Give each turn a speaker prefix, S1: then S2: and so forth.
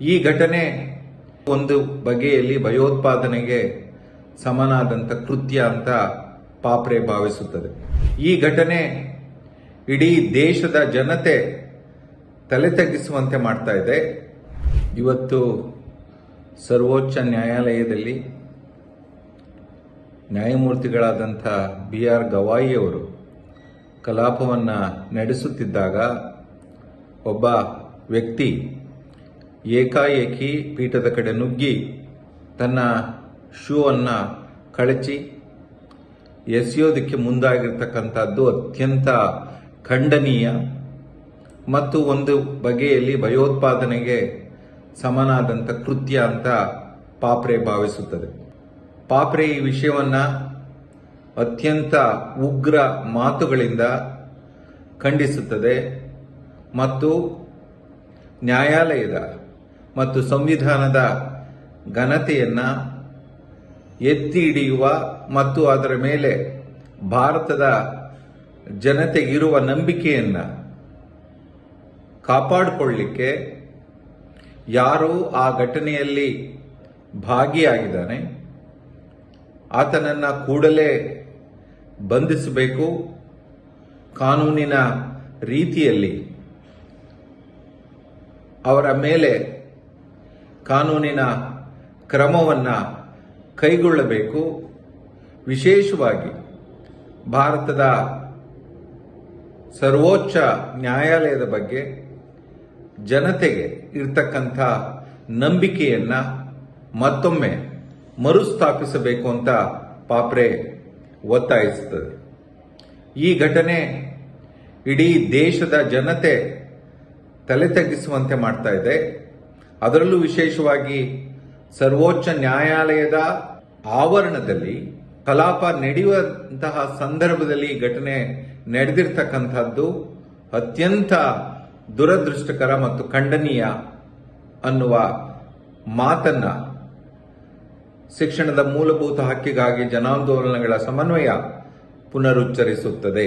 S1: ಈ ಘಟನೆ ಒಂದು ಬಗೆಯಲ್ಲಿ ಭಯೋತ್ಪಾದನೆಗೆ ಸಮನಾದಂಥ ಕೃತ್ಯ ಅಂತ ಪಾಪ್ರೆ ಭಾವಿಸುತ್ತದೆ. ಈ ಘಟನೆ ಇಡೀ ದೇಶದ ಜನತೆ ತಲೆ ತಗ್ಗಿಸುವಂತೆ ಮಾಡ್ತಾ ಇದೆ. ಇವತ್ತು ಸರ್ವೋಚ್ಚ ನ್ಯಾಯಾಲಯದಲ್ಲಿ ನ್ಯಾಯಮೂರ್ತಿಗಳಾದಂಥ BR ಗವಾಯಿ ಅವರು ಕಲಾಪವನ್ನು ನಡೆಸುತ್ತಿದ್ದಾಗ ಒಬ್ಬ ವ್ಯಕ್ತಿ ಏಕಾಏಕಿ ಪೀಠದ ಕಡೆ ನುಗ್ಗಿ ತನ್ನ ಶೂ ಅನ್ನು ಕಳಚಿ ಎಸೆಯೋದಕ್ಕೆ ಮುಂದಾಗಿರ್ತಕ್ಕಂಥದ್ದು ಅತ್ಯಂತ ಖಂಡನೀಯ ಮತ್ತು ಒಂದು ಬಗೆಯಲ್ಲಿ ಭಯೋತ್ಪಾದನೆಗೆ ಸಮನಾದಂಥ ಕೃತ್ಯ ಅಂತ ಪಾಪ್ರೆ ಭಾವಿಸುತ್ತದೆ. ಪಾಪ್ರೆ ಈ ವಿಷಯವನ್ನು ಅತ್ಯಂತ ಉಗ್ರ ಮಾತುಗಳಿಂದ ಖಂಡಿಸುತ್ತದೆ ಮತ್ತು ನ್ಯಾಯಾಲಯದ ಮತ್ತು ಸಂವಿಧಾನದ ಘನತೆಯನ್ನು ಎತ್ತಿ ಹಿಡಿಯುವ ಮತ್ತು ಅದರ ಮೇಲೆ ಭಾರತದ ಜನತೆಗಿರುವ ನಂಬಿಕೆಯನ್ನು ಕಾಪಾಡಿಕೊಳ್ಳಲಿಕ್ಕೆ ಯಾರು ಆ ಘಟನೆಯಲ್ಲಿ ಭಾಗಿಯಾಗಿದ್ದಾನೆ ಆತನನ್ನು ಕೂಡಲೇ ಬಂಧಿಸಬೇಕು, ಕಾನೂನಿನ ರೀತಿಯಲ್ಲಿ ಅವರ ಮೇಲೆ ಕಾನೂನಿನ ಕ್ರಮವನ್ನು ಕೈಗೊಳ್ಳಬೇಕು. ವಿಶೇಷವಾಗಿ ಭಾರತದ ಸರ್ವೋಚ್ಚ ನ್ಯಾಯಾಲಯದ ಬಗ್ಗೆ ಜನತೆಗೆ ಇರ್ತಕ್ಕಂಥ ನಂಬಿಕೆಯನ್ನು ಮತ್ತೊಮ್ಮೆ ಮರುಸ್ಥಾಪಿಸಬೇಕು ಅಂತ ಪಾಪ್ರೆ ಒತ್ತಾಯಿಸುತ್ತದೆ. ಈ ಘಟನೆ ಇಡೀ ದೇಶದ ಜನತೆ ತಲೆ ತಗ್ಗಿಸುವಂತೆ ಮಾಡ್ತಾ ಇದೆ. ಅದರಲ್ಲೂ ವಿಶೇಷವಾಗಿ ಸರ್ವೋಚ್ಚ ನ್ಯಾಯಾಲಯದ ಆವರಣದಲ್ಲಿ ಕಲಾಪ ನಡೆಯುವಂತಹ ಸಂದರ್ಭದಲ್ಲಿ ಈ ಘಟನೆ ನಡೆದಿರ್ತಕ್ಕಂಥದ್ದು ಅತ್ಯಂತ ದುರದೃಷ್ಟಕರ ಮತ್ತು ಖಂಡನೀಯ ಅನ್ನುವ ಮಾತನ್ನ ಶಿಕ್ಷಣದ ಮೂಲಭೂತ ಹಕ್ಕಿಗಾಗಿ ಜನಾಂದೋಲನಗಳ ಸಮನ್ವಯ ಪುನರುಚ್ಚರಿಸುತ್ತದೆ.